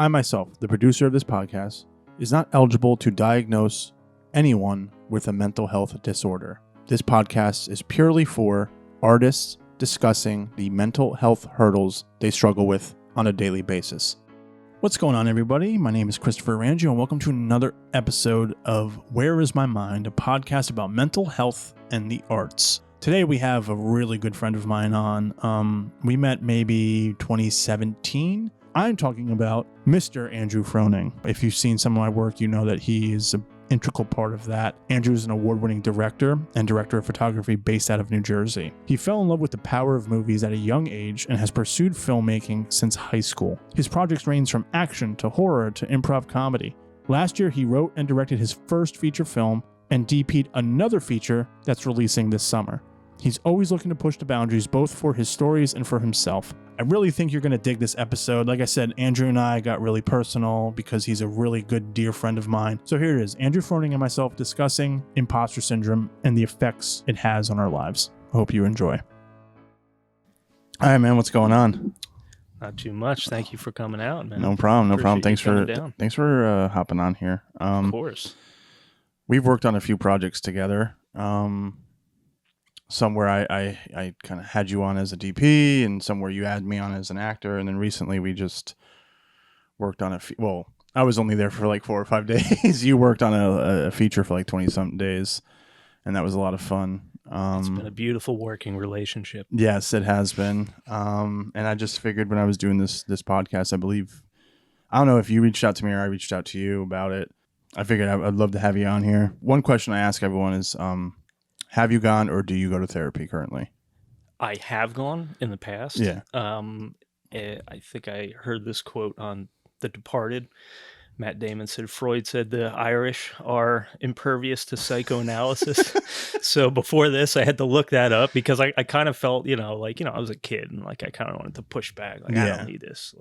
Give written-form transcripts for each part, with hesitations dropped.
I myself, the producer of this podcast, is not eligible to diagnose anyone with a mental health disorder. This podcast is purely for artists discussing the mental health hurdles they struggle with on a daily basis. What's going on, everybody? My name is Christopher Orangeo, and welcome to another episode of Where Is My Mind, a podcast about mental health and the arts. Today we have a really good friend of mine on. We met maybe 2017. I'm talking about Mr. Andrew Froening. If you've seen some of my work, you know that he is an integral part of that. Andrew is an award-winning director and director of photography based out of New Jersey. He fell in love with the power of movies at a young age and has pursued filmmaking since high school. His projects range from action to horror to improv comedy. Last year, he wrote and directed his first feature film and DP'd another feature that's releasing this summer. He's always looking to push the boundaries, both for his stories and for himself. I really think you're going to dig this episode. Like I said, Andrew and I got really personal because he's a really good, dear friend of mine. So here it is, Andrew Froening and myself discussing Imposter Syndrome and the effects it has on our lives. I hope you enjoy. All right, man, what's going on? Not too much. Thank you for coming out, man. No problem. Appreciate Thanks for hopping on here. Of course. We've worked on a few projects together. Somewhere I kind of had you on as a DP, and somewhere you had me on as an actor, and then recently we just worked on I was only there for like 4 or 5 days. You worked on a feature for like 20-something days, and that was a lot of fun. It's been a beautiful working relationship. Yes, it has been. And I just figured when I was doing this podcast, I don't know if you reached out to me or I reached out to you about it. I figured I'd love to have you on here. One question I ask everyone is, have you gone or do you go to therapy currently? I have gone in the past. Yeah. I think I heard this quote on The Departed. Matt Damon said, Freud said the Irish are impervious to psychoanalysis. So before this, I had to look that up because I kind of felt, I was a kid and like I kind of wanted to push back. Like, I don't need this.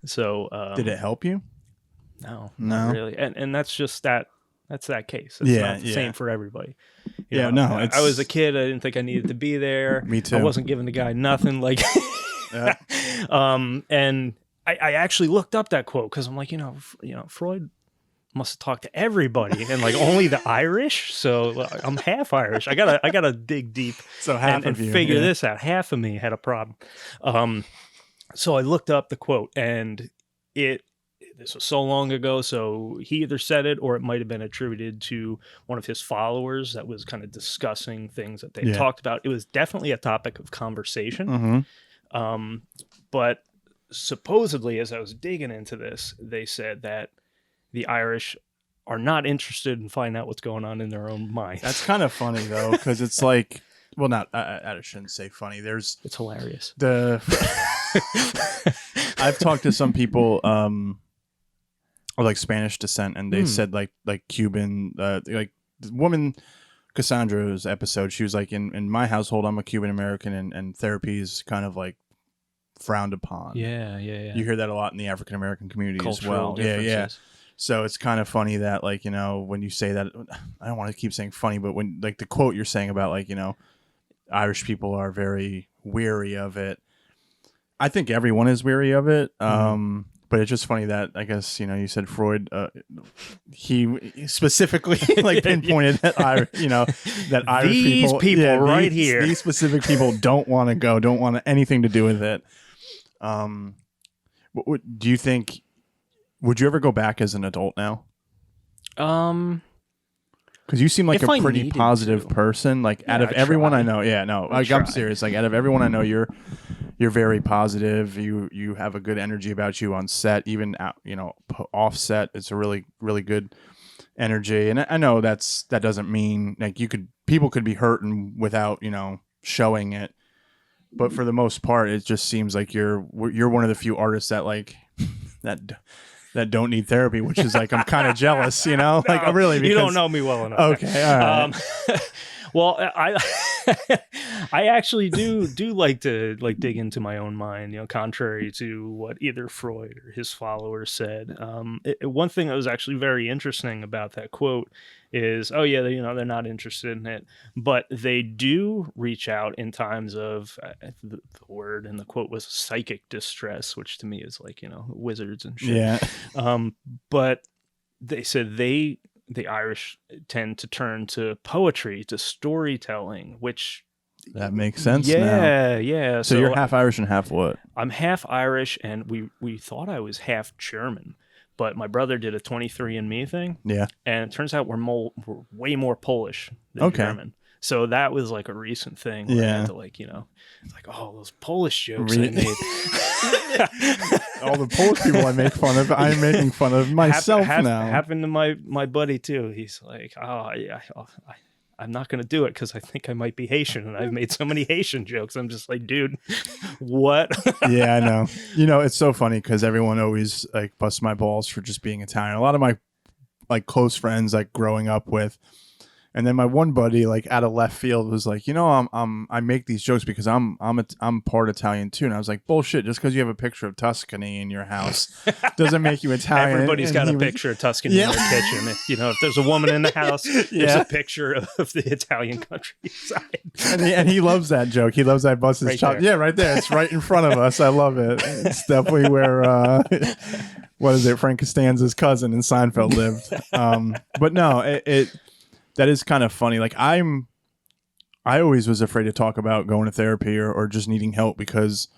So. Did it help you? No, not really. And that's just that. That's that case. It's not the same for everybody. I was a kid. I didn't think I needed to be there. Me too. I wasn't giving the guy nothing. Yeah. And I actually looked up that quote because I'm like, Freud must have talked to everybody and like only the Irish. So I'm half Irish. I gotta dig deep. So half and of you, figure this out. Half of me had a problem. So I looked up the quote and this was so long ago, so he either said it or it might have been attributed to one of his followers that was kind of discussing things that they talked about. It was definitely a topic of conversation. Mm-hmm. But supposedly, as I was digging into this, they said that the Irish are not interested in finding out what's going on in their own minds. That's kind of funny, though, because it's like, well, not, I shouldn't say funny. It's hilarious. I've talked to some people of like Spanish descent, and they said like Cuban, like the woman Cassandra's episode, she was like, in my household, I'm a Cuban American, and therapy is kind of like frowned upon. Yeah. You hear that a lot in the African American community as well. Yeah. So it's kind of funny that like, when you say that, I don't want to keep saying funny, but when like the quote you're saying about like, Irish people are very weary of it. I think everyone is weary of it. But it's just funny that I guess, you said Freud, he specifically like pinpointed that that Irish these people right here. These specific people don't want to go, don't want anything to do with it. Do you think, would you ever go back as an adult now? Because you seem like a pretty positive person. Like out of everyone I know, I'm serious. Like out of everyone I know, you're very positive. You have a good energy about you on set, even off set. It's a really, really good energy. And I know that doesn't mean like people could be hurting without showing it. But for the most part, it just seems like you're one of the few artists that like that don't need therapy, which is like I'm kind of jealous, like really. You don't know me well enough. Okay, all right. Well, I actually do like to dig into my own mind, contrary to what either Freud or his followers said. One thing that was actually very interesting about that quote is, oh yeah, they're not interested in it, but they do reach out in times of the word in the quote was psychic distress, which to me is like wizards and shit. Yeah. But they said the Irish tend to turn to poetry, to storytelling, which That makes sense now. Yeah. So you're half Irish and half what? I'm half Irish, and we thought I was half German, but my brother did a 23andMe thing. Yeah. And it turns out we're way more Polish than German. So that was like a recent thing where I had to like oh, those Polish jokes I made. All the Polish people I make fun of, I'm making fun of myself now. Happened to my buddy too. He's like, oh yeah, I'm not going to do it because I think I might be Haitian, and I've made so many Haitian jokes. I'm just like, dude, what? Yeah, I know. It's so funny because everyone always like busts my balls for just being Italian. A lot of my like close friends like growing up with. And then my one buddy, like out of left field, was like, I make these jokes because I'm part Italian too. And I was like, bullshit. Just because you have a picture of Tuscany in your house doesn't make you Italian. Everybody's got a picture of Tuscany in their kitchen. If there's a woman in the house, there's a picture of the Italian countryside. And he loves that joke. He loves that bus's chop. Yeah, right there. It's right in front of us. I love it. It's definitely where what is it? Frank Costanza's cousin in Seinfeld lived. But no, it that is kind of funny. Like I always was afraid to talk about going to therapy or just needing help because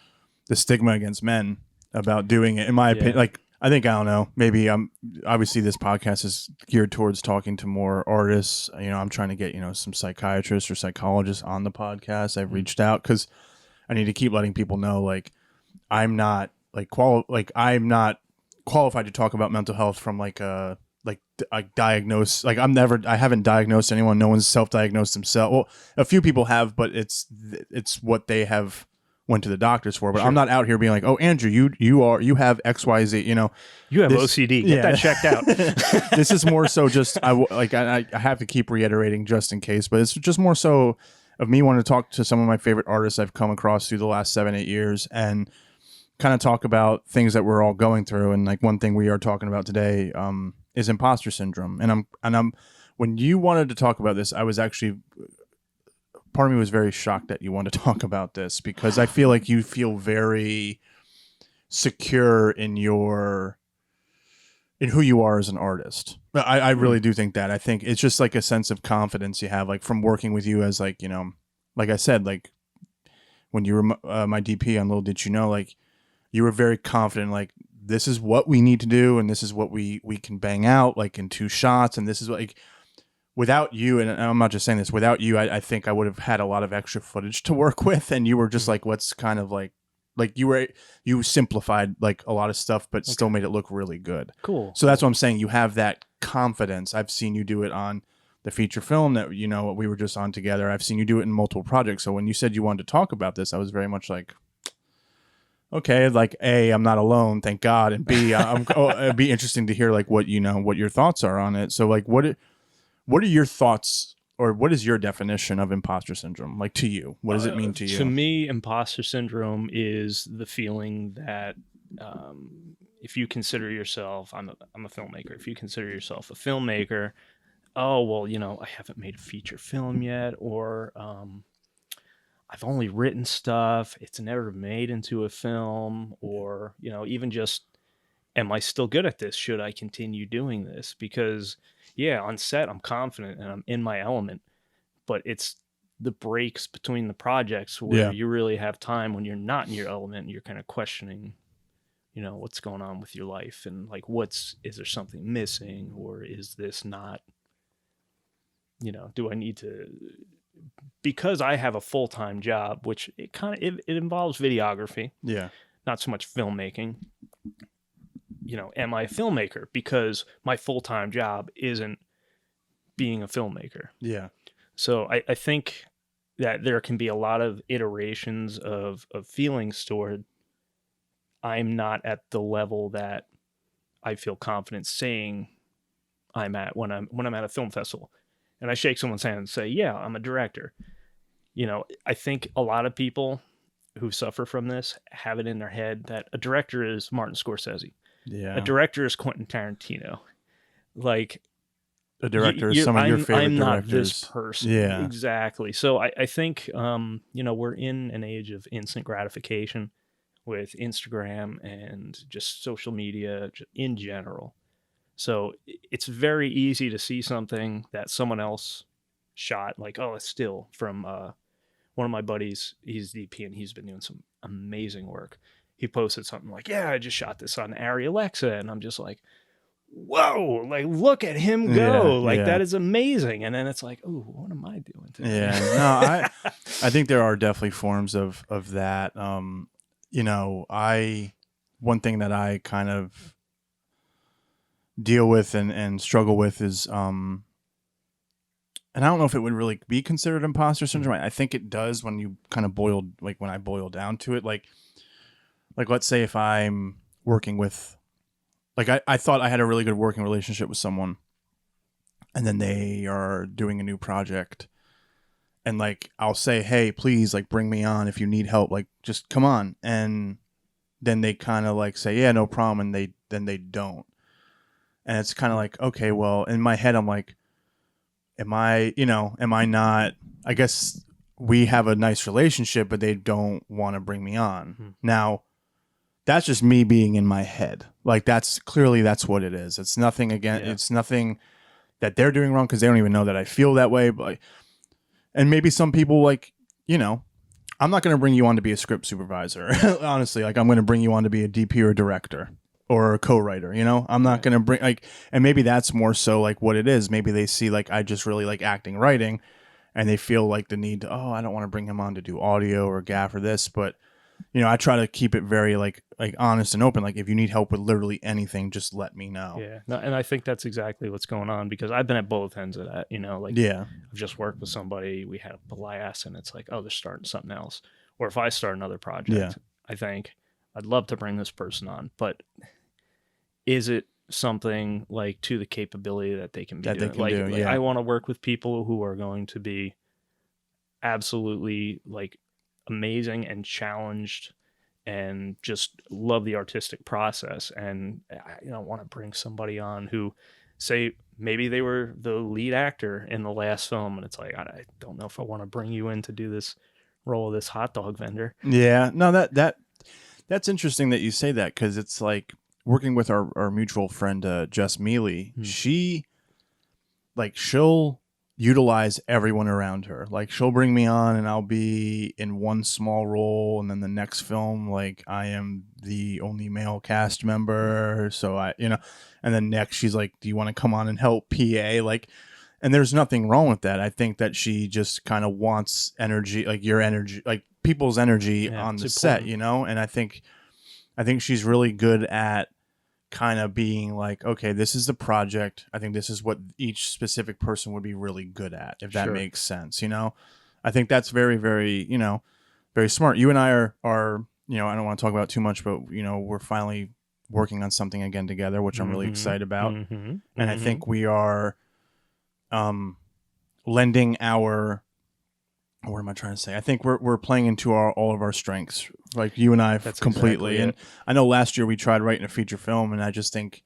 the stigma against men about doing it, in my opinion, like I don't know, maybe obviously this podcast is geared towards talking to more artists. I'm trying to get, some psychiatrists or psychologists on the podcast. I've reached out because I need to keep letting people know, like, I'm not I'm not qualified to talk about mental health from I diagnose, like I haven't diagnosed anyone. No one's self-diagnosed themselves. Well, a few people have, but it's what they have went to the doctors for. But I'm not out here being like, oh, Andrew, you have XYZ, you have OCD. Get that checked out. This is more so just, I have to keep reiterating just in case, but it's just more so of me wanting to talk to some of my favorite artists I've come across through the last 7-8 years and kind of talk about things that we're all going through. And like one thing we are talking about today, is imposter syndrome. And I'm when you wanted to talk about this, I was actually, part of me was very shocked that you wanted to talk about this because I feel like you feel very secure in who you are as an artist. I really do think that. I think it's just like a sense of confidence you have, like from working with you as like, like I said, like when you were my DP on Little Did You Know, like you were very confident, like, this is what we need to do, and this is what we can bang out like in 2 shots, and this is what, like, without you, and I'm not just saying this, without you, I think I would have had a lot of extra footage to work with, and you were just like, what's kind of like you simplified like a lot of stuff, but still made it look really good. Cool. So that's what I'm saying. You have that confidence. I've seen you do it on the feature film that we were just on together. I've seen you do it in multiple projects. So when you said you wanted to talk about this, I was very much like, okay, like A, I'm not alone, thank God, and B, it'd be interesting to hear like what your thoughts are on it. So like, what are your thoughts, or what is your definition of imposter syndrome? Like to you, what does it mean to you? To me, imposter syndrome is the feeling that if you consider yourself, I'm a filmmaker. If you consider yourself a filmmaker, oh well, I haven't made a feature film yet, or I've only written stuff, it's never made into a film, or, even just, am I still good at this? Should I continue doing this? Because, yeah, on set, I'm confident and I'm in my element, but it's the breaks between the projects where you really have time when you're not in your element and you're kind of questioning, what's going on with your life, and like, is there something missing, or is this not, do I need to... Because I have a full-time job, which it involves videography. Yeah. Not so much filmmaking. Am I a filmmaker? Because my full-time job isn't being a filmmaker. Yeah. So I think that there can be a lot of iterations of feelings toward, I'm not at the level that I feel confident saying I'm at when I'm at a film festival. and I shake someone's hand and say, yeah, I'm a director. You know, I think a lot of people who suffer from this have it in their head that a director is Martin Scorsese. A Yeah. director is Quentin Tarantino. Like, A director is some of your favorite I'm not directors. this person. Yeah. Exactly. So I think, you know, we're in an age of instant gratification with Instagram and just social media in general. So it's very easy to see something that someone else shot, like, oh, it's still from one of my buddies. He's DP and he's been doing some amazing work. He posted something like, yeah, I just shot this on Arri Alexa. And I'm just like, whoa, like, look at him go. Like, that is amazing. And then it's like, oh, what am I doing today? Yeah. No, I think there are definitely forms of that. You know, one thing that I kind of deal with and struggle with is and I don't know if it would really be considered imposter syndrome. I think it does when you kind of when I boil down to it, like let's say if I'm working with, like I thought I had a really good working relationship with someone, and then they are doing a new project, and like I'll say, hey, please, like, bring me on if you need help, like, just come on, and then they kind of like say, yeah, no problem, and they don't. And it's kind of like, okay, well, in my head, I'm like, am I not, I guess we have a nice relationship, but they don't want to bring me on. Mm-hmm. Now, that's just me being in my head. Like, that's what it is. It's nothing It's nothing that they're doing wrong, because they don't even know that I feel that way. But, and maybe some people, like, you know, I'm not going to bring you on to be a script supervisor. Honestly, like, I'm going to bring you on to be a DP or a director or a co-writer, you know. I'm not going to bring, like, and maybe that's more so like what it is. Maybe they see, like, I just really like acting, writing, and they feel like the need to, oh, I don't want to bring him on to do audio or gaff or this. But, you know, I try to keep it very like honest and open. Like, if you need help with literally anything, just let me know. Yeah. No, and I think that's exactly what's going on, because I've been at both ends of that, you know, like, yeah, I've just worked with somebody, we had a blast, and it's like, oh, they're starting something else. Or if I start another project, I think I'd love to bring this person on, but is it something like to the capability that they can be doing? Like, I want to work with people who are going to be absolutely like amazing and challenged and just love the artistic process. And I don't want to bring somebody on who, say, maybe they were the lead actor in the last film, and it's like, I don't know if I want to bring you in to do this role of this hot dog vendor. Yeah, no, that's interesting that you say that, because it's like, working with our mutual friend, Jess Mealy, she'll utilize everyone around her. Like, she'll bring me on and I'll be in one small role, and then the next film, like, I am the only male cast member. So and then next she's like, do you want to come on and help PA? Like, and there's nothing wrong with that. I think that she just kind of wants energy, like your energy, like people's energy on the set, you know? And I think she's really good at kind of being like, okay, this is the project. I think this is what each specific person would be really good at, if that makes sense, you know? I think that's very, very, you know, very smart. You and I are, you know, I don't want to talk about too much, but, you know, we're finally working on something again together, which I'm really excited about. And I think we are lending our, what am I trying to say? I think we're playing into all of our strengths, like you and I. That's completely. Exactly. And I know last year we tried writing a feature film, and I just think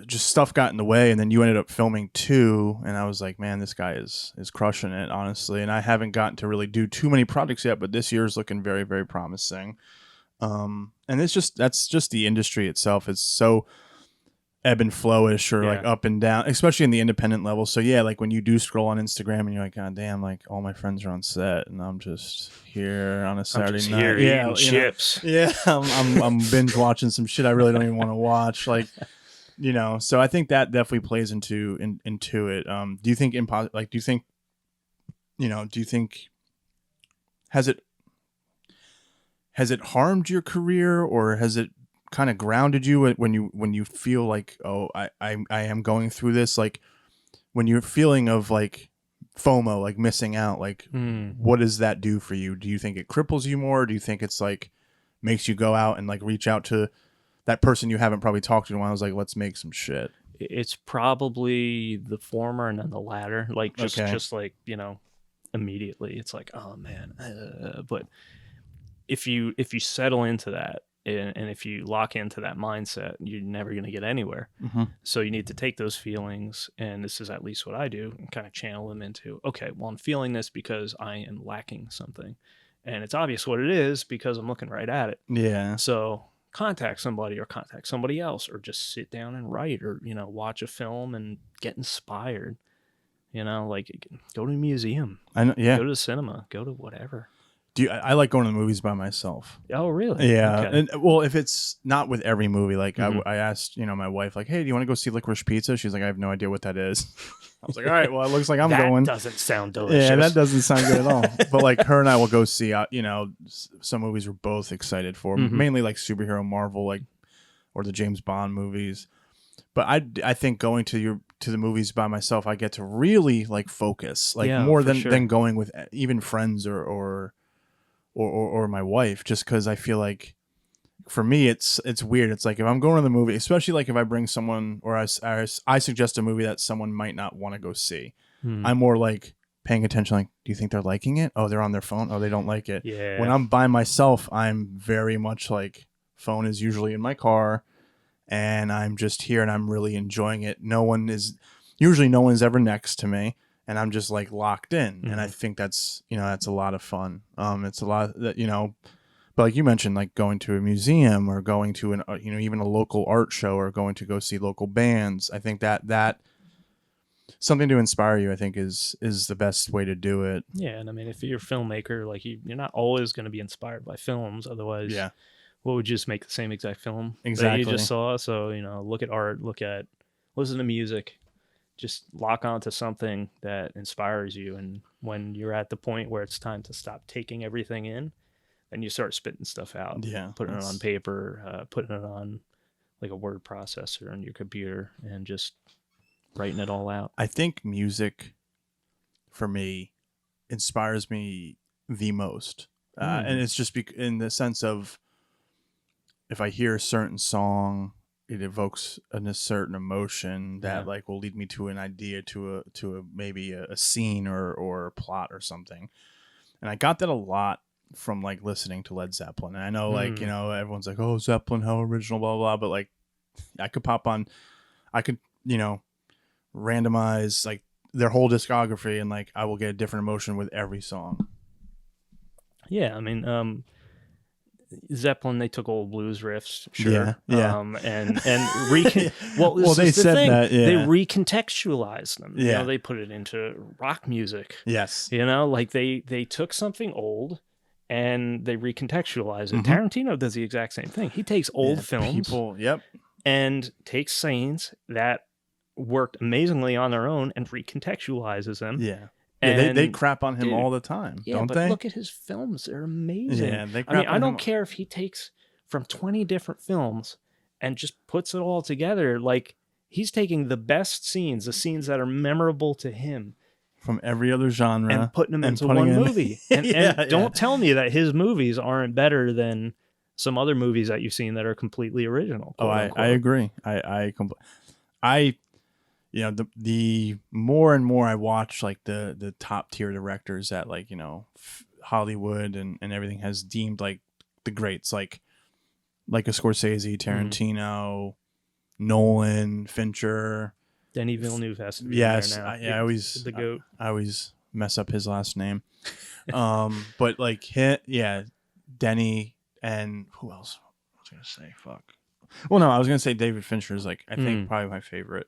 just stuff got in the way, and then you ended up filming 2, and I was like, man, this guy is crushing it, honestly. And I haven't gotten to really do too many projects yet, but this year is looking very, very promising. And that's just the industry itself. It's so ebb and flowish, or like up and down, especially in the independent level. So yeah, like when you do scroll on Instagram and you're like, God damn, like all my friends are on set and I'm just here on a Saturday night, eating chips. Yeah, I'm binge watching some shit I really don't even want to watch, like, you know. So I think that definitely plays into it. Do you think has it harmed your career, or has it kind of grounded you when you feel like, oh, I am going through this, like when you're feeling of like FOMO, like missing out, like what does that do for you? Do you think it cripples you more? Do you think it's like makes you go out and like reach out to that person you haven't probably talked to in a while, like, let's make some shit? It's probably the former and then the latter. Like just like, immediately it's like, oh man. But if you settle into that and if you lock into that mindset, you're never going to get anywhere. So you need to take those feelings, and this is at least what I do, and kind of channel them into, okay, well, I'm feeling this because I am lacking something, and it's obvious what it is because I'm looking right at it. Yeah. So contact somebody or contact somebody else, or just sit down and write, or watch a film and get inspired. Like go to a museum. I know. Yeah. Go to the cinema. Go to whatever. I like going to the movies by myself. Oh, really? Yeah. Okay. And well, if it's not with every movie, like I asked, my wife, like, hey, do you want to go see Licorice Pizza? She's like, I have no idea what that is. I was like, all right, well, it looks like I'm going. That doesn't sound delicious. Yeah, that doesn't sound good at all. But like her and I will go see, some movies we're both excited for, mainly like superhero Marvel, like, or the James Bond movies. But I think going to the movies by myself, I get to really like focus, like more than going with even friends or my wife, just because I feel like for me it's weird. It's like if I'm going to the movie, especially like if I bring someone or I suggest a movie that someone might not want to go see, I'm more like paying attention. Like, do you think they're liking it? Oh, they're on their phone. Oh, they don't like it. Yeah. When I'm by myself, I'm very much like phone is usually in my car, and I'm just here and I'm really enjoying it. No one's ever next to me. And I'm just like locked in, and I think that's a lot of fun. It's a lot that but like you mentioned, like going to a museum or going to an even a local art show or going to go see local bands. I think that something to inspire you, I think, is the best way to do it. Yeah, and I mean, if you're a filmmaker, like you're not always going to be inspired by films. Otherwise, what would you just make the same exact film that you just saw? So look at art, listen to music. Just lock onto something that inspires you, and when you're at the point where it's time to stop taking everything in, then you start spitting stuff out. Yeah, putting it on paper, putting it on like a word processor on your computer, and just writing it all out. I think music, for me, inspires me the most, and it's just in the sense of if I hear a certain song, it evokes a certain emotion that like will lead me to an idea, to a maybe a scene or a plot or something. And I got that a lot from like listening to Led Zeppelin. And I know like, everyone's like, oh, Zeppelin, how original, blah, blah, blah. But like I could randomize like their whole discography, and like I will get a different emotion with every song. Yeah. I mean, Zeppelin, they took old blues riffs, sure, and they said that they recontextualized them. They put it into rock music. Yes, like they took something old and they recontextualized it. Tarantino does the exact same thing. He takes old films, and takes scenes that worked amazingly on their own and recontextualizes them. Yeah. Yeah, they crap on him all the time, don't they? Look at his films. They're amazing. Yeah, I don't care if he takes from 20 different films and just puts it all together. Like, he's taking the best scenes, the scenes that are memorable to him, from every other genre, and putting them into one movie. And don't tell me that his movies aren't better than some other movies that you've seen that are completely original. Oh, I agree. The more and more I watch like the top tier directors that like, Hollywood and everything has deemed like the greats, like a Scorsese, Tarantino, Nolan, Fincher. Denis Villeneuve has to be there now. The GOAT. I always mess up his last name. But like Denny, and who else? I was gonna say Well, no, I was gonna say David Fincher is like I think probably my favorite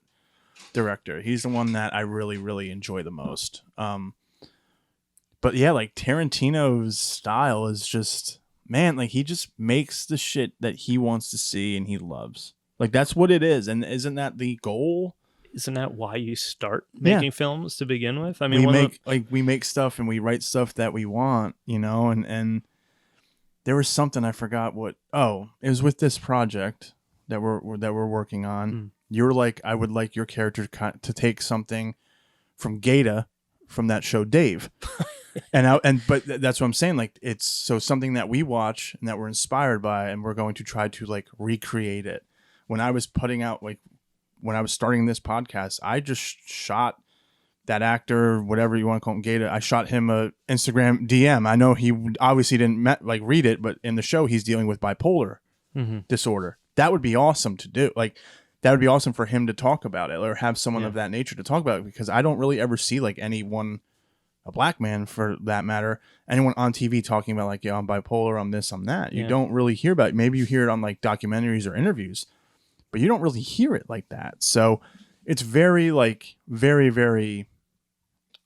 director. He's the one that I really, really enjoy the most. But yeah, like Tarantino's style is just, man, like he just makes the shit that he wants to see and he loves. Like that's what it is. And isn't that the goal? Isn't that why you start making films to begin with? I mean, we make stuff and we write stuff that we want, and there was something I forgot what. Oh, it was with this project that we're working on. You're like, I would like your character to take something from Gata from that show Dave, but that's what I'm saying. Like it's something that we watch and that we're inspired by, and we're going to try to like recreate it. When I was putting out like when I was starting this podcast, I just shot that actor, whatever you want to call him, Gaeta. I shot him a Instagram DM. I know he obviously didn't read it, but in the show he's dealing with bipolar disorder. That would be awesome to do. Like that would be awesome for him to talk about it, or have someone of that nature to talk about it, because I don't really ever see like anyone, a black man for that matter, anyone on TV talking about like, yeah, I'm bipolar, I'm this, I'm that. You don't really hear about it. Maybe you hear it on like documentaries or interviews, but you don't really hear it like that. So it's very very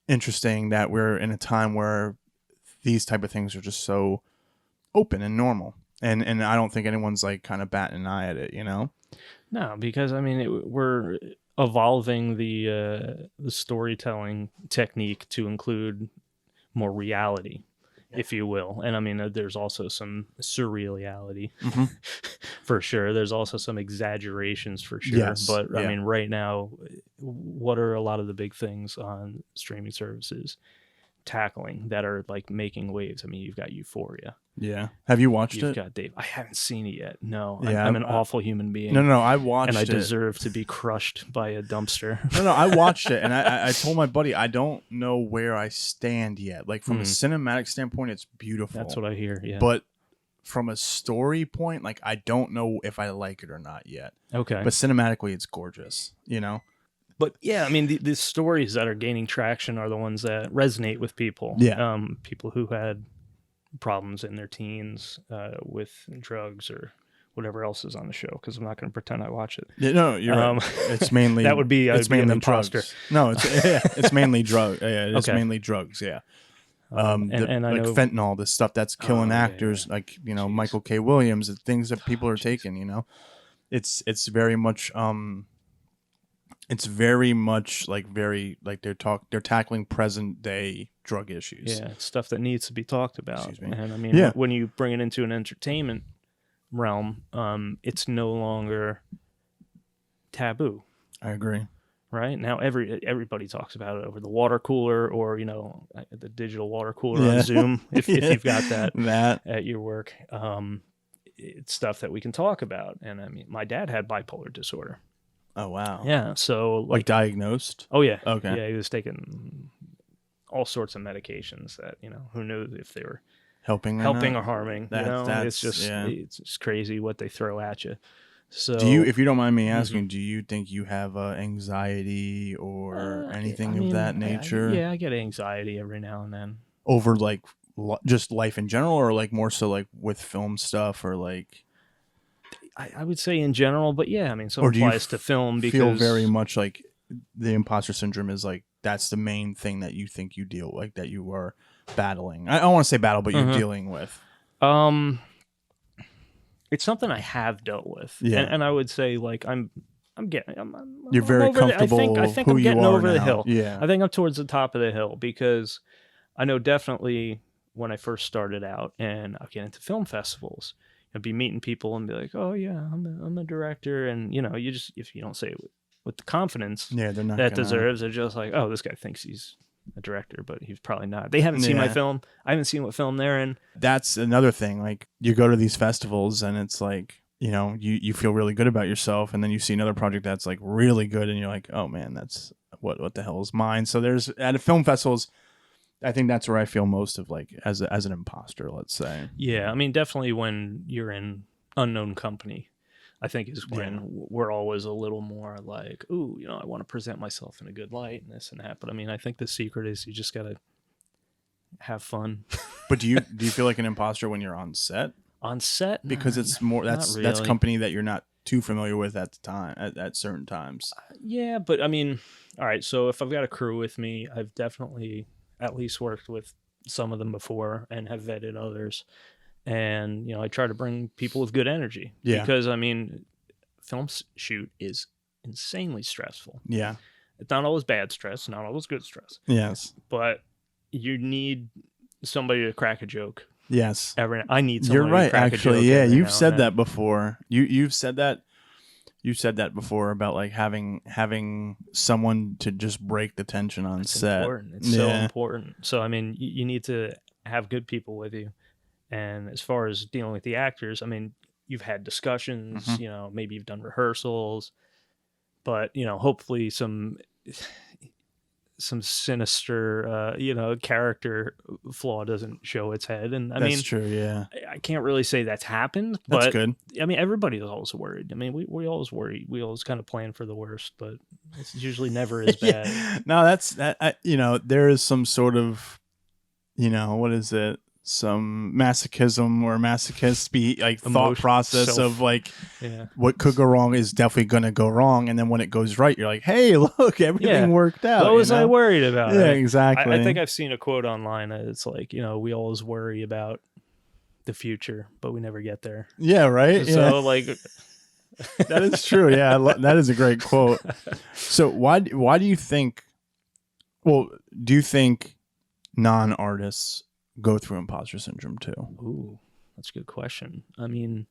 interesting that we're in a time where these type of things are just so open and normal, and I don't think anyone's like kind of batting an eye at it, you know? No, because I mean we're evolving the storytelling technique to include more reality, if you will. And I mean, there's also some surreality for sure. There's also some exaggerations for sure. Yes. But I mean, right now, what are a lot of the big things on streaming services tackling that are like making waves? I mean, you've got Euphoria. Yeah. Have you watched it? You've got Dave. I haven't seen it yet. No. Yeah, I'm an awful human being. No, I watched it. And I deserve to be crushed by a dumpster. No, I watched it, and I told my buddy, I don't know where I stand yet. Like, from a cinematic standpoint, it's beautiful. That's what I hear, yeah. But from a story point, like, I don't know if I like it or not yet. Okay. But cinematically, it's gorgeous, you know? But yeah, I mean, the stories that are gaining traction are the ones that resonate with people. Yeah. People who had problems in their teens with drugs or whatever else is on the show, because I'm not going to pretend I watch it. Yeah, no, you're right. It's mainly that would be it's mainly an imposter. Drugs. No, it's mainly drug. Yeah, it's mainly drugs. Yeah. And I like know fentanyl, the stuff that's killing actors, like, you know, Michael K. Williams, the things that people are taking, you know, it's very much they're tackling present day drug issues. Yeah, it's stuff that needs to be talked about. Excuse me. And I mean, when you bring it into an entertainment realm, it's no longer taboo. I agree. Right now, everybody talks about it over the water cooler, or you know, the digital water cooler on Zoom. If you've got that at your work, it's stuff that we can talk about. And I mean, my dad had bipolar disorder. Oh wow. Yeah. So like diagnosed? Oh yeah. Okay. Yeah, he was taking all sorts of medications that, you know, who knew if they were helping or harming. It's just crazy what they throw at you. So do you, if you don't mind me asking, do you think you have anxiety or anything of that nature? I get anxiety every now and then. Over like just life in general, or like more so like with film stuff, or like? I would say in general, but yeah, I mean, so it applies to film, because feel very much like the imposter syndrome is like, that's the main thing that you think you deal, like that you are battling. I don't want to say battle, but you're dealing with. It's something I have dealt with. Yeah. And I would say like you're very comfortable. I think I'm getting over the hill. Yeah. I think I'm towards the top of the hill, because I know definitely when I first started out and I'll get into film festivals, I'd be meeting people and be like, oh yeah, I'm a director. And you know, you just, if you don't say it with the confidence they're not that deserves, they're just like, oh, this guy thinks he's a director, but he's probably not. They haven't seen my film. I haven't seen what film they're in. That's another thing. Like, you go to these festivals and it's like, you know, you feel really good about yourself, and then you see another project that's like really good, and you're like, oh man, that's what the hell is mine? So there's, at film festivals, I think that's where I feel most of like as an imposter, let's say. Yeah, I mean, definitely when you're in unknown company, I think is when we're always a little more like, ooh, you know, I want to present myself in a good light and this and that. But I mean, I think the secret is you just got to have fun. But do you feel like an imposter when you're on set? On set? Because it's more, that's company that you're not too familiar with at the time, at certain times. Yeah, but I mean, all right, so if I've got a crew with me, I've definitely at least worked with some of them before and have vetted others. And, you know, I try to bring people with good energy. Yeah. Because, I mean, film shoot is insanely stressful. Yeah. It's not always bad stress, not always good stress. Yes. But you need somebody to crack a joke. Yes. I need somebody You're right, to crack actually. a joke. Yeah, you've said that before. You've said that. You said that before about like having someone to just break the tension on set. Important. It's so important. So I mean, you need to have good people with you. And as far as dealing with the actors, I mean, you've had discussions. You know, maybe you've done rehearsals, but hopefully some sinister character flaw doesn't show its head. And That's true, yeah. I can't really say that's happened, That's but good. I mean, everybody's always worried. I mean, we always worry. We always kind of plan for the worst, but it's usually never as bad. Yeah. No, that's that. There is some sort of, what is it? Some masochism or masochist thought process of what could go wrong is definitely going to go wrong, and then when it goes right, you're like, hey, look, everything worked out. What was I worried about? Yeah, exactly. I think I've seen a quote online. It's like, we always worry about the future, but we never get there. Yeah, right. So that is true. Yeah, that is a great quote. So why do you think? Well, do you think non-artists go through imposter syndrome too? Ooh, that's a good question. I mean,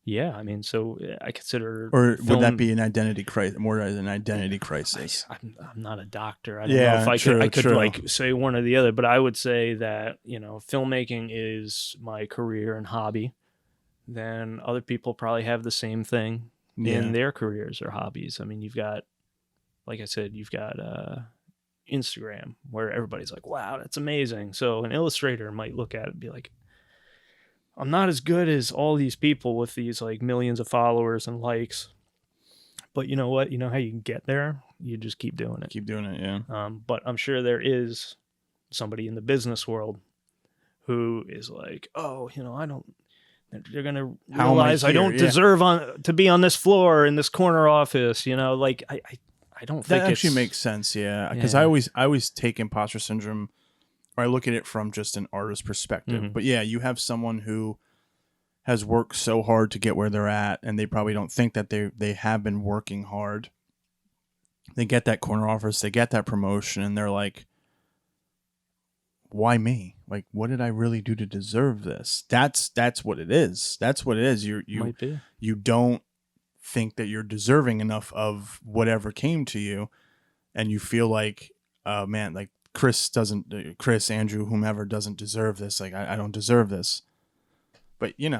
yeah. I mean, so I consider, or would that be an identity crisis, more as an identity crisis? I'm not a doctor. I don't know if I could say one or the other, but I would say that filmmaking is my career and hobby. Then other people probably have the same thing in their careers or hobbies. I mean, you've got, like I said, Instagram, where everybody's like, wow, that's amazing. So an illustrator might look at it and be like, I'm not as good as all these people with these like millions of followers and likes, but you know what? You know how you can get there? You just keep doing it. Yeah. But I'm sure there is somebody in the business world who is like, oh, they're going to realize I don't deserve to be on this floor in this corner office, I don't think that actually makes sense. Yeah. Because I always take imposter syndrome, or I look at it from just an artist perspective. Mm-hmm. But yeah, you have someone who has worked so hard to get where they're at, and they probably don't think that they have been working hard. They get that corner office, they get that promotion, and they're like, why me? Like, what did I really do to deserve this? That's what it is. That's what it is. You don't think that you're deserving enough of whatever came to you, and you feel like, man, like Chris, Andrew, whomever doesn't deserve this. Like, I don't deserve this. But you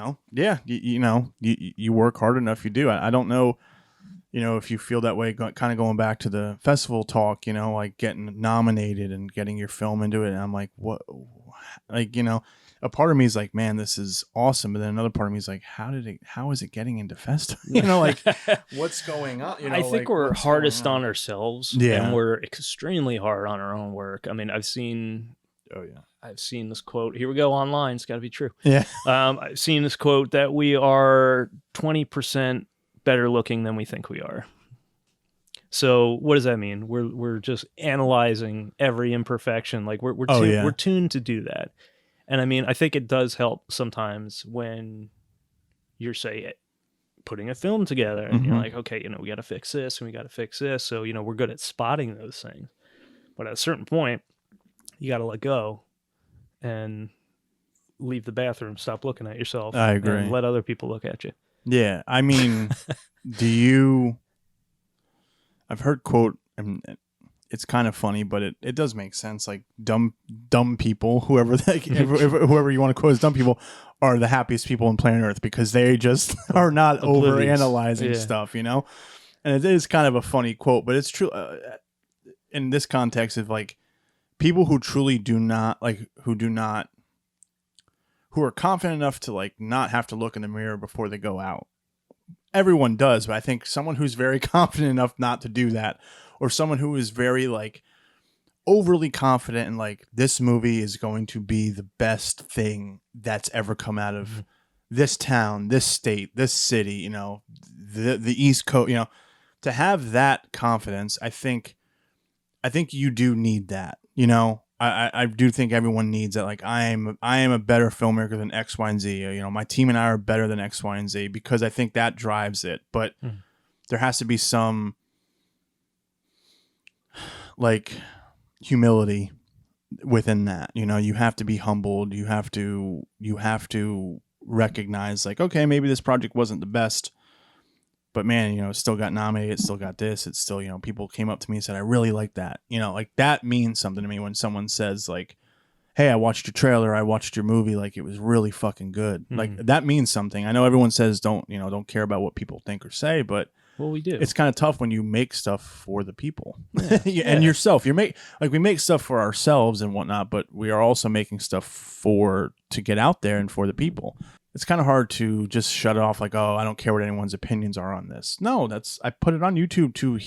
work hard enough, you do. I don't know, if you feel that way, kind of going back to the festival talk, like getting nominated and getting your film into it. And I'm like, what? Like, a part of me is like, man, this is awesome. But then another part of me is like, how is it getting into festival? Like, what's going on? I think we're hardest on ourselves. Yeah. And we're extremely hard on our own work. I mean, I've seen this quote. Here we go online. It's got to be true. Yeah. I've seen this quote that we are 20% better looking than we think we are. So what does that mean? We're just analyzing every imperfection. Like we're tuned to do that. And I mean, I think it does help sometimes when you're, say, putting a film together and you're like, okay, we got to fix this and we got to fix this. So, we're good at spotting those things. But at a certain point, you got to let go and leave the bathroom, stop looking at yourself. I agree. And let other people look at you. Yeah. I mean, I've heard quote, and it's kind of funny, but it does make sense. Like dumb people, whoever you want to quote as dumb people, are the happiest people on planet Earth because they just are not overanalyzing stuff, And it is kind of a funny quote, but it's true in this context of like people who truly who are confident enough to like not have to look in the mirror before they go out. Everyone does, but I think someone who's very confident enough not to do that, or someone who is very like overly confident in like, this movie is going to be the best thing that's ever come out of this town, this state, this city, the East Coast, to have that confidence. I think you do need that, I do think everyone needs that. Like I am a better filmmaker than X, Y, and Z. My team and I are better than X, Y, and Z, because I think that drives it. But there has to be some like humility within that. You have to be humbled. You have to recognize like, okay, maybe this project wasn't the best, but man, it still got nominated. It still got this. It's still, people came up to me and said, I really like that. Like that means something to me when someone says like, hey, I watched your trailer. I watched your movie. Like it was really fucking good. Like that means something. I know everyone says don't care about what people think or say, but Well, we do. It's kind of tough when you make stuff for the people Yeah. and yourself. We make stuff for ourselves and whatnot, but we are also making stuff to get out there and for the people. It's kind of hard to just shut it off like, oh, I don't care what anyone's opinions are on this. No, I put it on YouTube to,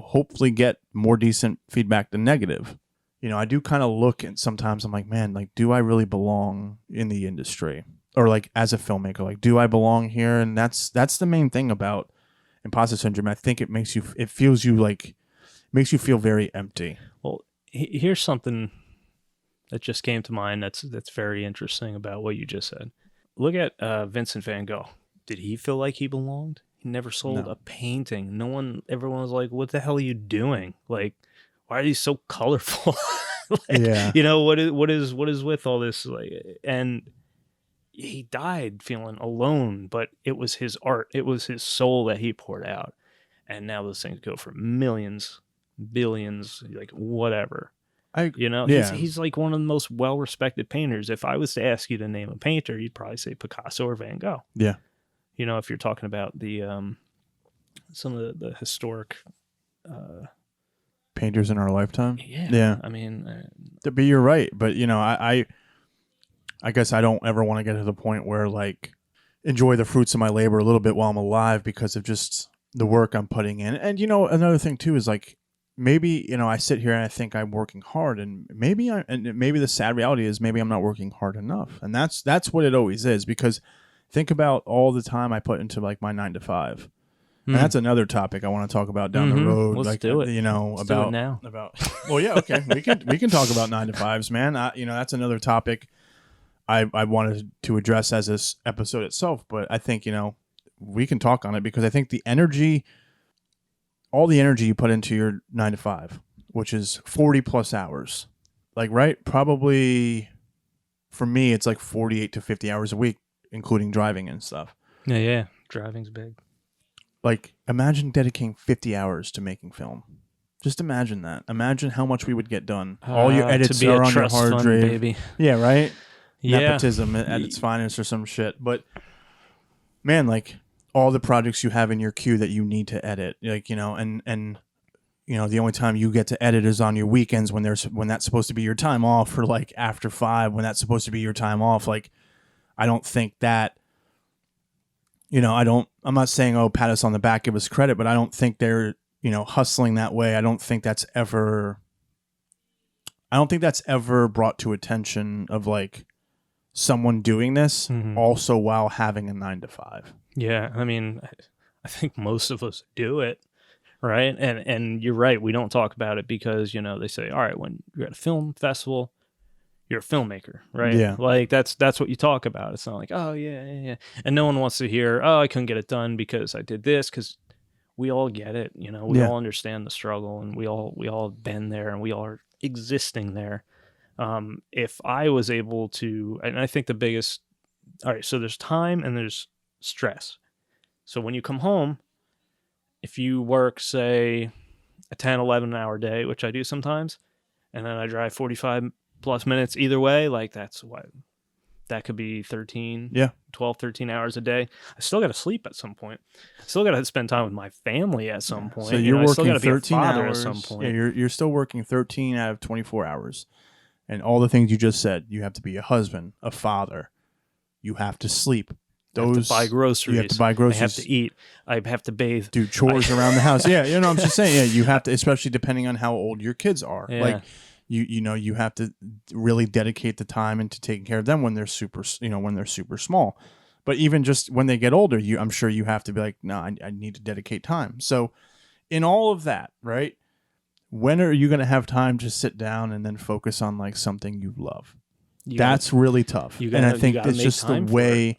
hopefully get more decent feedback than negative. I do kind of look and sometimes I'm like, man, like, do I really belong in the industry? Or like as a filmmaker, like, do I belong here? And that's the main thing about Imposter Syndrome. I think it makes you feel very empty. Well, here's something that just came to mind that's very interesting about what you just said. Look at Vincent van Gogh. Did he feel like he belonged? He never sold a painting. Everyone was like, what the hell are you doing? Like, why are these so colorful? What is with all this? Like, and he died feeling alone, but it was his art. It was his soul that he poured out. And now those things go for millions, billions, like whatever. He's like one of the most well-respected painters. If I was to ask you to name a painter, you'd probably say Picasso or Van Gogh. Yeah. If you're talking about the some of the historic painters in our lifetime. Yeah. I mean, but you're right. But I guess I don't ever want to get to the point where like enjoy the fruits of my labor a little bit while I'm alive because of just the work I'm putting in. And another thing too is like, maybe, I sit here and I think I'm working hard, and maybe the sad reality is maybe I'm not working hard enough. And that's what it always is, because think about all the time I put into like my 9 to 5. And that's another topic I want to talk about down the road. Let's do it. Let's do it now. Well, yeah, okay. we can talk about 9 to 5s, man. That's another topic I wanted to address as this episode itself, but I think, we can talk on it because I think all the energy you put into your 9 to 5, which is 40 plus hours, like, right? Probably for me, it's like 48 to 50 hours a week, including driving and stuff. Yeah. Driving's big. Like, imagine dedicating 50 hours to making film. Just imagine that. Imagine how much we would get done. All your edits are on your hard drive. Baby. Yeah, right? Yeah. Nepotism at its finest or some shit. But, man, like, all the projects you have in your queue that you need to edit, like, and the only time you get to edit is on your weekends when that's supposed to be your time off, or like after 5 when that's supposed to be your time off. Like, I don't think that, I'm not saying, oh, pat us on the back, give us credit, but I don't think they're, hustling that way. I don't think that's ever brought to attention of like someone doing this also while having a 9 to 5. Yeah, I mean, I think most of us do it, right? And you're right, we don't talk about it because, they say, all right, when you're at a film festival, you're a filmmaker, right? Yeah. Like, that's what you talk about. It's not like, oh, yeah. And no one wants to hear, oh, I couldn't get it done because I did this, because we all get it, we all understand the struggle, and we all have been there, and we all are existing there. If I was able to, and I think the biggest, all right, so there's time and there's stress. So when you come home, if you work, say, a 10, 11 hour day, which I do sometimes, and then I drive 45 plus minutes either way, like that could be 12, 13 hours a day. I still got to sleep at some point. I still got to spend time with my family at some point. So you're working 13 hours at some point. Yeah, you're still working 13 out of 24 hours. And all the things you just said, you have to be a husband, a father. You have to sleep. You have to buy groceries. You have to buy groceries. I have to eat. I have to bathe. Do chores around the house. Yeah, I'm just saying. Yeah, you have to, especially depending on how old your kids are. Yeah. Like, you have to really dedicate the time into taking care of them when they're super small. But even just when they get older, I'm sure you have to be like, no, I need to dedicate time. So, in all of that, right? When are you going to have time to sit down and then focus on like something you love? That's really tough. And I think it's just the way.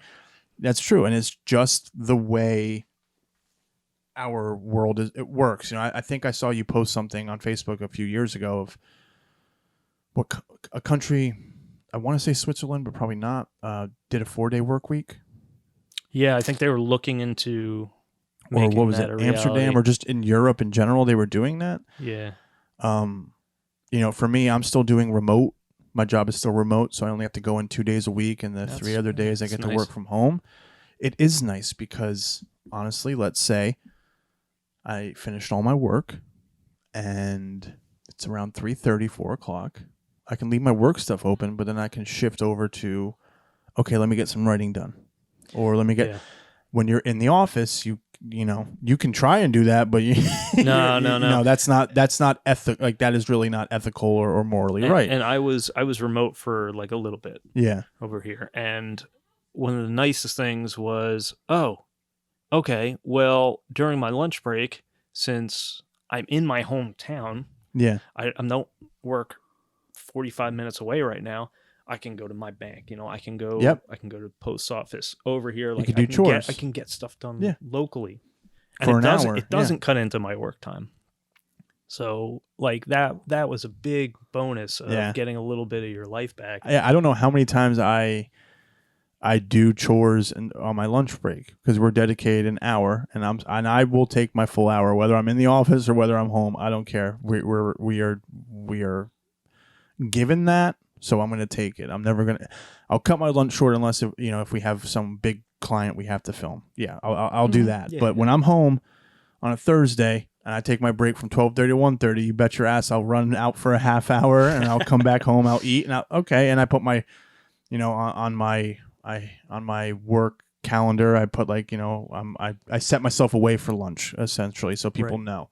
That's true, and it's just the way our world it works. I think I saw you post something on Facebook a few years ago of what a country, I want to say Switzerland, but probably not, did a 4-day work week. Yeah, I think they were looking into, or what was it, Amsterdam, or just in Europe in general, they were doing that. Yeah. For me, I'm still doing remote. My job is still remote, so I only have to go in 2 days a week, and the 3 other days I get to work from home. It is nice because, honestly, let's say I finished all my work, and it's around 3:30, 4 o'clock. I can leave my work stuff open, but then I can shift over to, okay, let me get some writing done. Or let me get, when you're in the office, you can try and do that, but No. that's not ethical. Like, that is really not ethical or morally right. And I was remote for like a little bit. Yeah. Over here. And one of the nicest things was, oh, okay, well, during my lunch break, since I'm in my hometown, I don't work 45 minutes away right now. I can go to my bank. I can go. I can go to the post office over here. Like, you can do chores. I can get stuff done locally, and for an hour. It doesn't cut into my work time. So, like, that was a big bonus of getting a little bit of your life back. I don't know how many times I do chores on my lunch break, because we're dedicated an hour, and I will take my full hour, whether I'm in the office or whether I'm home. I don't care. We are given that, so I'm going to take it. I'll cut my lunch short unless if we have some big client we have to film. Yeah, I'll do that. But when I'm home on a Thursday and I take my break from 12:30 to 1:30, you bet your ass I'll run out for a half hour, and I'll come back home. I'll eat, and I put my, on my work calendar, I put I set myself away for lunch, essentially, so people know.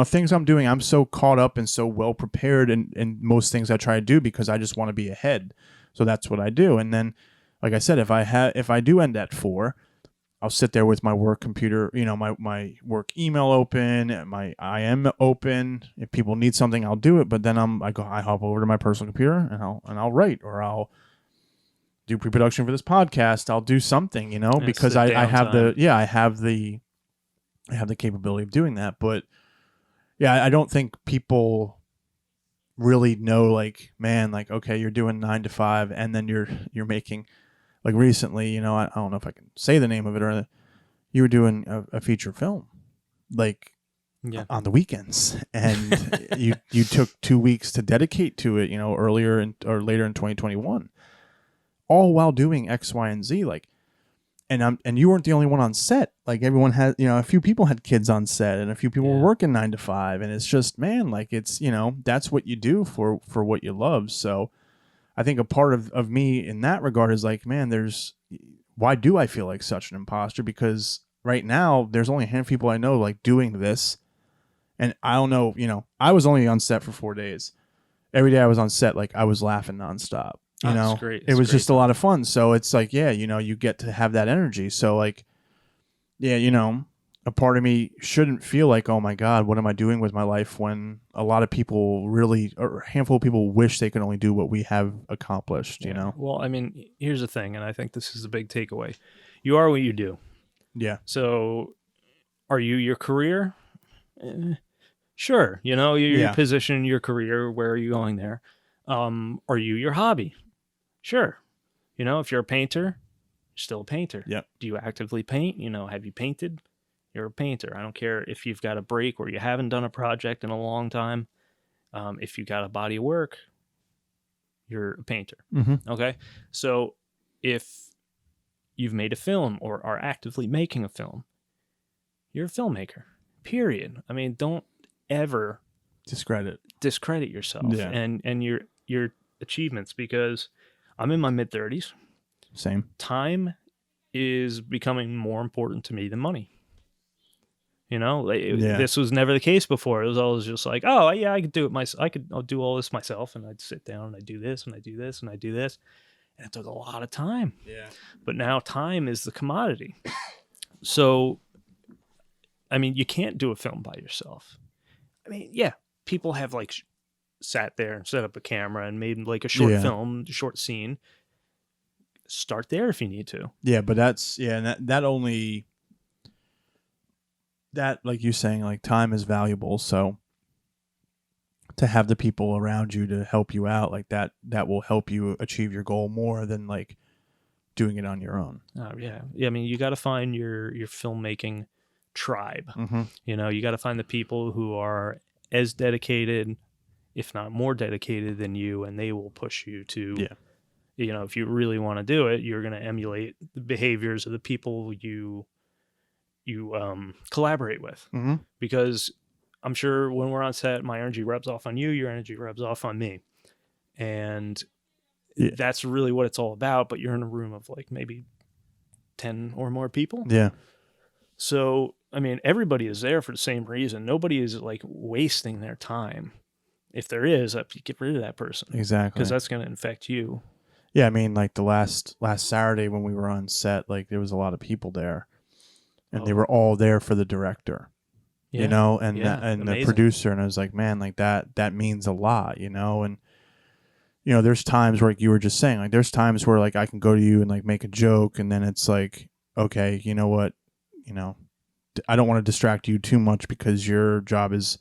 Things I'm doing, I'm so caught up and so well prepared in most things I try to do, because I just want to be ahead. So that's what I do. And then, like I said, if I do end at 4, I'll sit there with my work computer, my work email open, my IM open. If people need something, I'll do it. But then I hop over to my personal computer and I'll write, or I'll do pre-production for this podcast. I'll do something, because I have the capability of doing that. But yeah, I don't think people really know, like, man, like, okay, you're doing 9 to 5, and then you're making, like, recently, I don't know if I can say the name of it, or you were doing a feature film, like, on the weekends, and you took 2 weeks to dedicate to it, earlier or later in 2021, all while doing X, Y, and Z, like. And you weren't the only one on set. Like, everyone had, a few people had kids on set, and a few people were working 9 to 5. And it's just, man, like, it's, that's what you do for what you love. So I think a part of me in that regard is like, man, why do I feel like such an imposter? Because right now there's only a handful of people I know, like, doing this. And I don't know, I was only on set for 4 days. Every day I was on set, like, I was laughing nonstop. It's great. It was just a lot of fun. So it's like, you get to have that energy. So, like, a part of me shouldn't feel like, oh my God, what am I doing with my life, when a lot of people really, or a handful of people, wish they could only do what we have accomplished, Well, I mean, here's the thing, and I think this is the big takeaway. You are what you do. Yeah. So are you your career? Sure. Your position in your career, where are you going there? Are you your hobby? Sure. If you're a painter, you're still a painter. Yep. Do you actively paint? Have you painted? You're a painter. I don't care if you've got a break or you haven't done a project in a long time. If you got a body of work, you're a painter. Mm-hmm. Okay. So if you've made a film or are actively making a film, you're a filmmaker, period. I mean, don't ever discredit yourself and your achievements, because I'm in my mid-30s. Same. Time is becoming more important to me than money. This was never the case before. It was always just like, oh yeah, I could do it I'll do all this myself, and I'd sit down and I'd do this and I do this and I do this, and it took a lot of time. Yeah. But now time is the commodity. So, I mean, you can't do a film by yourself. I mean, yeah, people have like sat there and set up a camera and made like a short film, short scene. Start there if you need to. Yeah, but and that only, that, like you saying, like, time is valuable. So to have the people around you to help you out, like that will help you achieve your goal more than, like, doing it on your own. Yeah. I mean, you got to find your filmmaking tribe. Mm-hmm. You got to find the people who are as dedicated, if not more dedicated than you, and they will push you to, if you really want to do it, you're going to emulate the behaviors of the people you collaborate with. Mm-hmm. Because I'm sure when we're on set, my energy rubs off on you, your energy rubs off on me. And that's really what it's all about. But you're in a room of like maybe 10 or more people. Yeah. So, I mean, everybody is there for the same reason. Nobody is like wasting their time. If there is, you get rid of that person. Exactly. Because that's going to infect you. Yeah, I mean, like the last Saturday when we were on set, like there was a lot of people there, and they were all there for the director, Yeah. you know, and Amazing. the producer. And I was like, man, like that means a lot, you know. And you know, there's times where, like you were just saying, like there's times where like I can go to you and like make a joke, and then it's like, okay, you know what, you know, I don't want to distract you too much because your job is.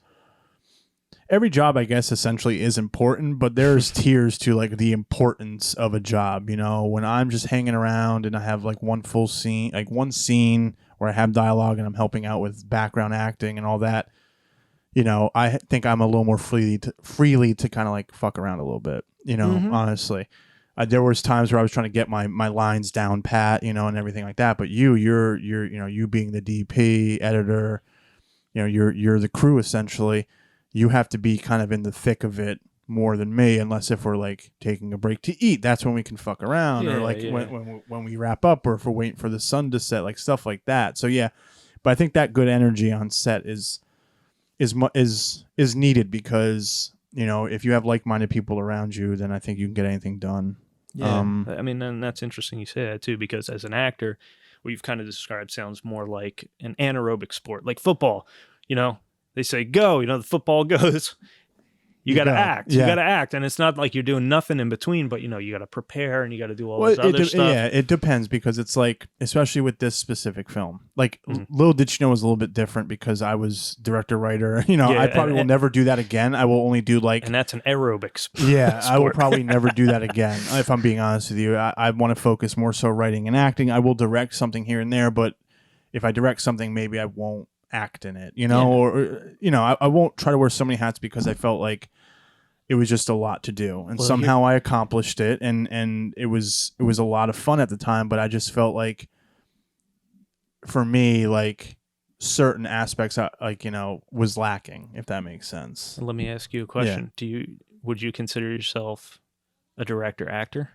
Every job, I guess, essentially is important, but there's tiers to like the importance of a job. You know, when I'm just hanging around and I have like one scene where I have dialogue and I'm helping out with background acting and all that, you know, I think I'm a little more freely to kind of like fuck around a little bit. You know, honestly, there was times where I was trying to get my lines down pat, you know, and everything like that. But you're you know, you being the DP, editor, you know, you're the crew essentially. You have to be kind of in the thick of it more than me, unless if we're like taking a break to eat. That's when we can fuck around, or like when we wrap up, or if we're waiting for the sun to set, like stuff like that. So yeah, but I think that good energy on set is needed because, you know, if you have like-minded people around you, then I think you can get anything done. Yeah, I mean, and that's interesting you say that too, because as an actor, what you've kind of described sounds more like an anaerobic sport, like football. You know, they say go, you know, the football goes. You got to act. Yeah. You got to act. And it's not like you're doing nothing in between, but, you know, you got to prepare and you got to do all this other stuff. Yeah, it depends because it's like, especially with this specific film, like Little Did You Know was a little bit different because I was director, writer. You know, I probably will never do that again. I will only do like... And that's an aerobics Yeah, sport. I will probably never do that again. If I'm being honest with you, I want to focus more so writing and acting. I will direct something here and there, but if I direct something, maybe I won't act in it, you know, or, you know, I won't try to wear so many hats because I felt like it was just a lot to do, and somehow I accomplished it, and it was a lot of fun at the time. But I just felt like, for me, like certain aspects, like, you know, was lacking, if that makes sense. Let me ask you a question: would you consider yourself a director actor?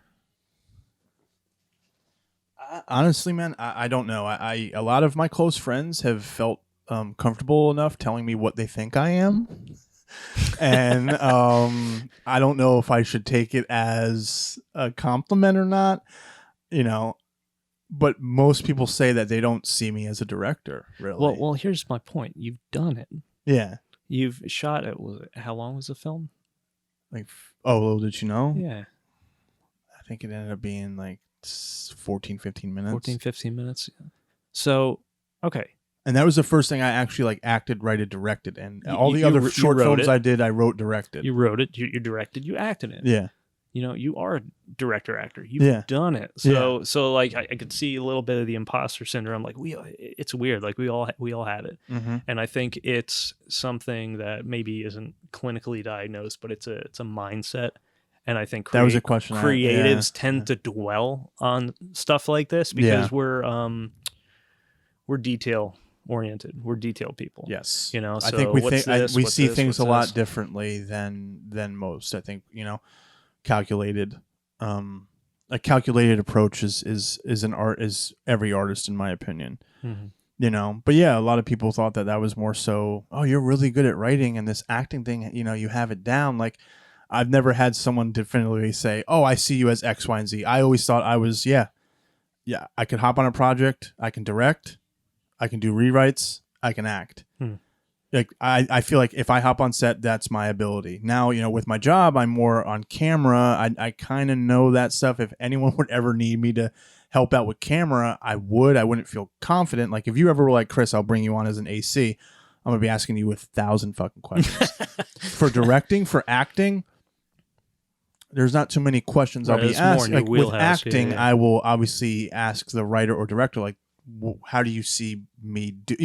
Honestly, man, I don't know. A lot of my close friends have felt comfortable enough telling me what they think I am. And I don't know if I should take it as a compliment or not, you know, but most people say that they don't see me as a director, really. Well, here's my point. You've done it. Yeah. You've shot it. How long was the film? Like, Little Did You Know? Yeah. I think it ended up being like 14, 15 minutes. 14, 15 minutes. So, okay. And that was the first thing I actually like acted, wrote, directed, and all the other short films I did, I wrote, directed. You wrote it, you directed, you acted it. Yeah, you know, you are a director actor. You've done it. So like I could see a little bit of the imposter syndrome. Like it's weird. Like we all have it, and I think it's something that maybe isn't clinically diagnosed, but it's a mindset. And I think that was a question. Creatives tend to dwell on stuff like this because we're detail oriented. We're detail people. Yes. You know, so I think we see things a lot differently than most. I think, you know, calculated a calculated approach is every artist, in my opinion. You know, but yeah, a lot of people thought that was more so, oh, you're really good at writing, and this acting thing, you know, you have it down. Like, I've never had someone definitively say, oh, I see you as X, Y, and Z. I always thought I was, I could hop on a project, I can direct, I can do rewrites, I can act. Like I feel like if I hop on set, that's my ability. Now, you know, with my job, I'm more on camera. I kind of know that stuff. If anyone would ever need me to help out with camera, I wouldn't feel confident. Like if you ever were like, Chris, I'll bring you on as an AC, I'm gonna be asking you 1,000 fucking questions. For directing, for acting, there's not too many questions I'll be asked. Like with acting, I will obviously ask the writer or director, like, how do you see me do,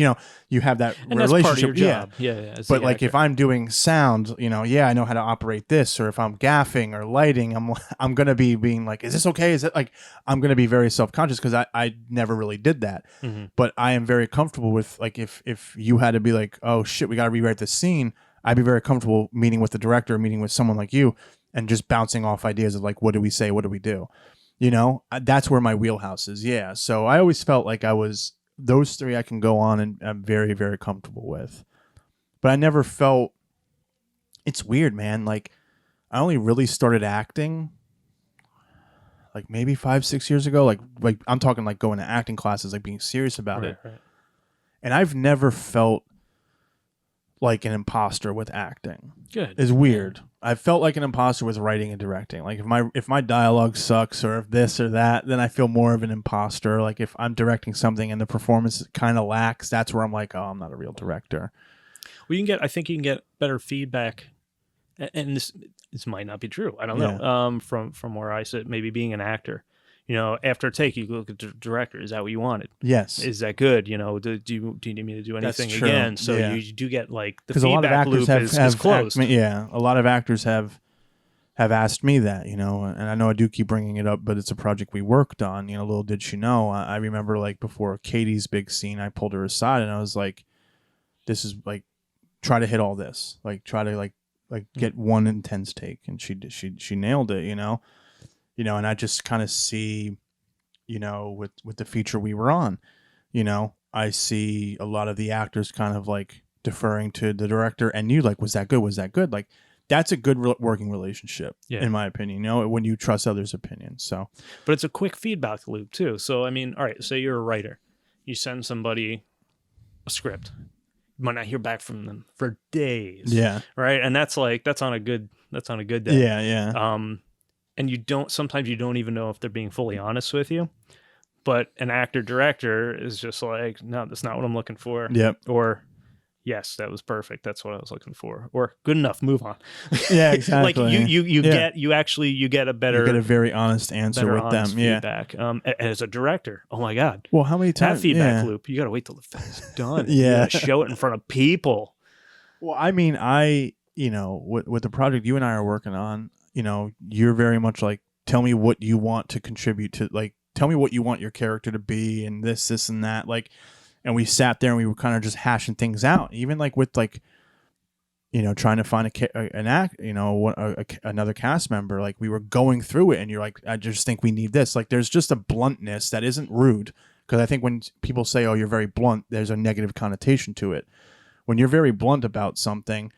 you have that And that's relationship. part of your job. Yeah. But like if I'm doing sound, I know how to operate this, or if I'm gaffing or lighting, I'm going to be being like, is this okay? Is it like, I'm going to be very self-conscious because I never really did that. Mm-hmm. But I am very comfortable with, like, if you had to be like, oh shit, we got to rewrite this scene, I'd be very comfortable meeting with the director, meeting with someone like you, and just bouncing off ideas of like, what do we say? What do we do? That's where my wheelhouse is. Yeah. So I always felt like those three I can go on and I'm very, very comfortable with. But I never felt, it's weird, man. Like, I only really started acting like maybe 5-6 years ago. Like I'm talking like going to acting classes, like being serious about it. Right. And I've never felt like an imposter with acting. Good. It's weird. I felt like an imposter with writing and directing. Like if my dialogue sucks or if this or that, then I feel more of an imposter. Like if I'm directing something and the performance kind of lacks, that's where I'm like, oh, I'm not a real director. Well, I think you can get better feedback, and this might not be true. I don't know. From where I sit, maybe being an actor, after a take, you look at the director. Is that what you wanted? Yes. Is that good? Do you need me to do anything again? So you do get like the feedback a lot of actors loop is closed. A lot of actors have asked me that, and I know I do keep bringing it up, but it's a project we worked on. Little did she know. I remember like before Katie's big scene, I pulled her aside and I was like, "This is like, try to hit all this. Like, try to like get one intense take," and she nailed it. And I just kind of see, with the feature we were on, I see a lot of the actors kind of like deferring to the director, and you like, was that good? Was that good? Like, that's a good working relationship, in my opinion, when you trust others' opinions. So, but it's a quick feedback loop too. So, I mean, all right, say you're a writer, you send somebody a script, you might not hear back from them for days. Yeah. Right. And that's on a good day. Yeah. Yeah. And sometimes you don't even know if they're being fully honest with you, but an actor director is just like, no, that's not what I'm looking for. Yep. Or, yes, that was perfect. That's what I was looking for. Or good enough. Move on. Yeah, exactly. Like you get a better, you get a very honest answer with them. Feedback. As a director, oh my God. Well, how many times that feedback loop? You got to wait till the film's done. Yeah, you got to show it in front of people. Well, I mean, with the project you and I are working on, you're very much like, tell me what you want to contribute to, like, tell me what you want your character to be, and this and that, like. And we sat there and we were kind of just hashing things out, even like with like, trying to find another cast member. Like, we were going through it, and you're like, I just think we need this. Like, there's just a bluntness that isn't rude, because I think when people say, "Oh, you're very blunt," there's a negative connotation to it. When you're very blunt about something,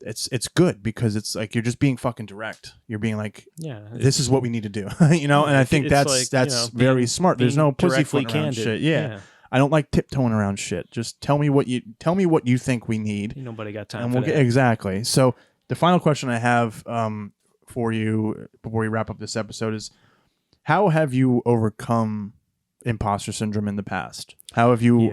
it's good, because it's like you're just being fucking direct. You're being like, this is what we need to do, And I think that's very smart. There's no pussyfoot around shit. Yeah. I don't like tiptoeing around shit. Just tell me what you think we need. Ain't nobody got time and for that. Exactly. So the final question I have for you before we wrap up this episode is, how have you overcome imposter syndrome in the past? Have you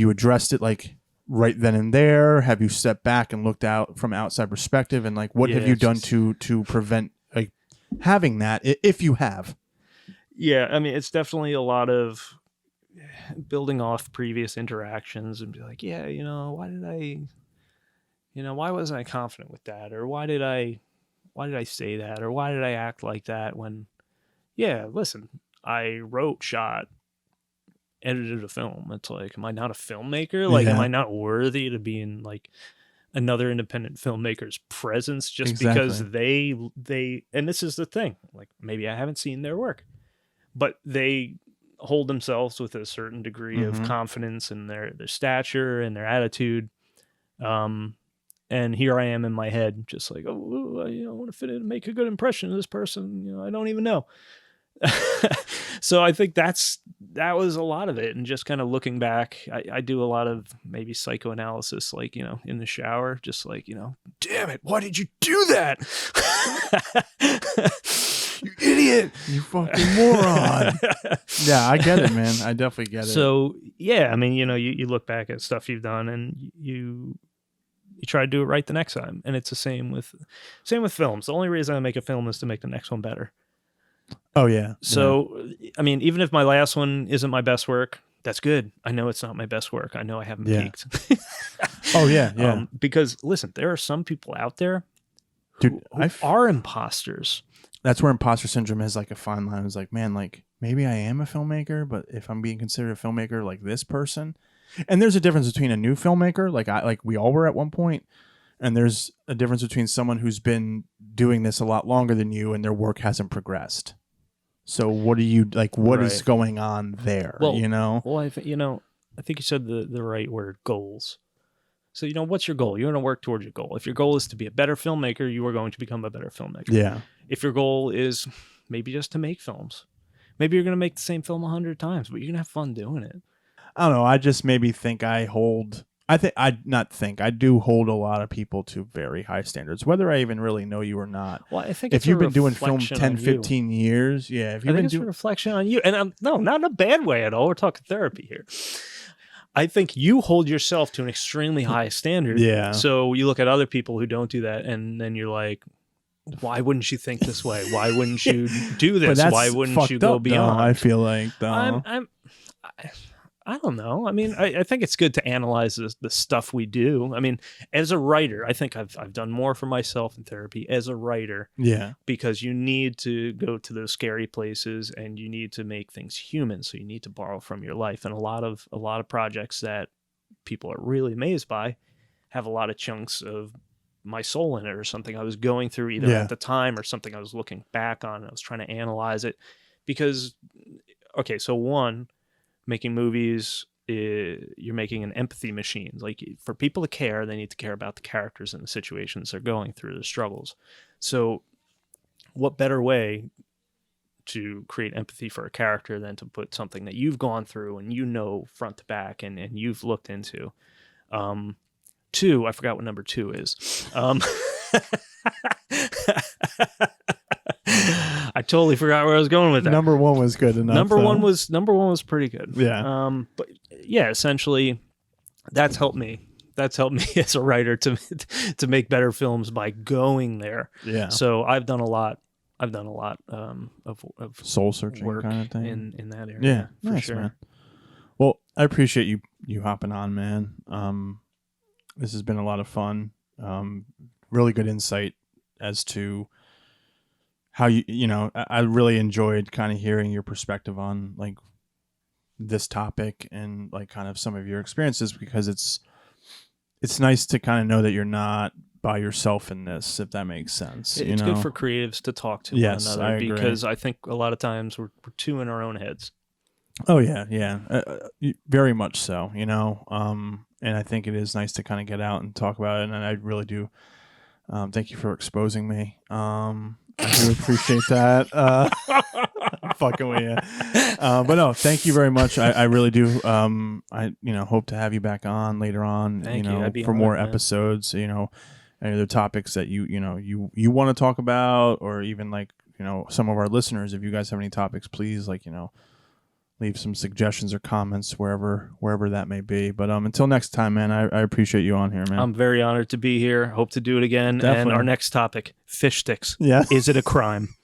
addressed it like right then and there? Have you stepped back and looked out from outside perspective, and like what have you done to prevent like having that, if you have? Yeah, I mean, it's definitely a lot of building off previous interactions and be like, why wasn't I confident with that? Or why did I say that? Or why did I act like that when, listen, I wrote, shot, edited a film. It's like, am I not a filmmaker? Like, am I not worthy to be in like another independent filmmaker's presence just because they, and this is the thing, like, maybe I haven't seen their work, but they hold themselves with a certain degree of confidence in their stature and their attitude. And here I am in my head, just like, I want to fit in and make a good impression of this person. I don't even know. So I think that was a lot of it. And just kind of looking back, I do a lot of maybe psychoanalysis, like, in the shower, just like, damn it, why did you do that? You idiot. You fucking moron. Yeah, I get it, man. I definitely get it. So, I mean, you look back at stuff you've done and you try to do it right the next time. And it's the same with films. The only reason I make a film is to make the next one better. Oh yeah. So, I mean, even if my last one isn't my best work, that's good. I know it's not my best work. I know I haven't peaked. Oh yeah, yeah. Because listen, there are some people out there Dude, who are imposters. That's where imposter syndrome is like a fine line. It's like, man, like maybe I am a filmmaker, but if I'm being considered a filmmaker like this person, and there's a difference between a new filmmaker, like we all were at one point, and there's a difference between someone who's been doing this a lot longer than you and their work hasn't progressed. So what are you like? What is going on there? Well, you know. Well, I think you said the right word, goals. So what's your goal? You're going to work towards your goal. If your goal is to be a better filmmaker, you are going to become a better filmmaker. Yeah. If your goal is maybe just to make films, maybe you're going to make the same film 100 times, but you're going to have fun doing it. I don't know. I just maybe think I do hold a lot of people to very high standards, whether I even really know you or not. Well, I think if you've been doing film 10, 15 years, yeah. If you've been doing a reflection on you, and not in a bad way at all. We're talking therapy here. I think you hold yourself to an extremely high standard. Yeah. So you look at other people who don't do that, and then you're like, why wouldn't you think this way? Why wouldn't you do this? Why wouldn't you go beyond? Though, I feel like, though. I don't know. I mean, I think it's good to analyze the stuff we do. I mean, as a writer, I think I've done more for myself in therapy as a writer. Yeah. Because you need to go to those scary places and you need to make things human. So you need to borrow from your life. And a lot of projects that people are really amazed by have a lot of chunks of my soul in it, or something I was going through either at the time or something I was looking back on. I was trying to analyze it because, okay, so one, making movies, you're making an empathy machine. Like, for people to care, they need to care about the characters and the situations they're going through, the struggles. So what better way to create empathy for a character than to put something that you've gone through and front to back and you've looked into. Two, I forgot what number 2 is. I totally forgot where I was going with that. Number 1 was good enough. Number one was pretty good. Yeah. But yeah, essentially, that's helped me. That's helped me as a writer to make better films by going there. Yeah. So I've done a lot of soul searching work kind of thing in that area. Yeah, for nice, sure. Man. Well, I appreciate you hopping on, man. This has been a lot of fun. Really good insight as to how I really enjoyed kind of hearing your perspective on like this topic and like kind of some of your experiences, because it's nice to kind of know that you're not by yourself in this, if that makes sense. It's good for creatives to talk to one another, I agree. Because I think a lot of times we're too in our own heads. Oh yeah, very much so. And I think it is nice to kind of get out and talk about it, and I really do. Thank you for exposing me. I do appreciate that. I'm fucking with you. But no, thank you very much. I really do. I hope to have you back on later on. Thank you. For more episodes. Any other topics that you want to talk about, or even like some of our listeners, if you guys have any topics, please leave some suggestions or comments wherever that may be. But until next time, man, I appreciate you on here, man. I'm very honored to be here. Hope to do it again. Definitely. And our next topic, fish sticks. Yeah. Is it a crime?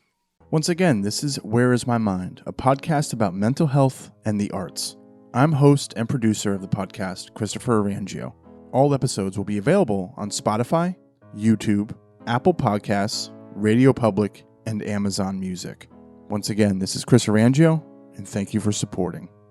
Once again, this is Where Is My Mind, a podcast about mental health and the arts. I'm host and producer of the podcast, Christopher Orangeo. All episodes will be available on Spotify, YouTube, Apple Podcasts, Radio Public, and Amazon Music. Once again, this is Chris Orangeo, and thank you for supporting.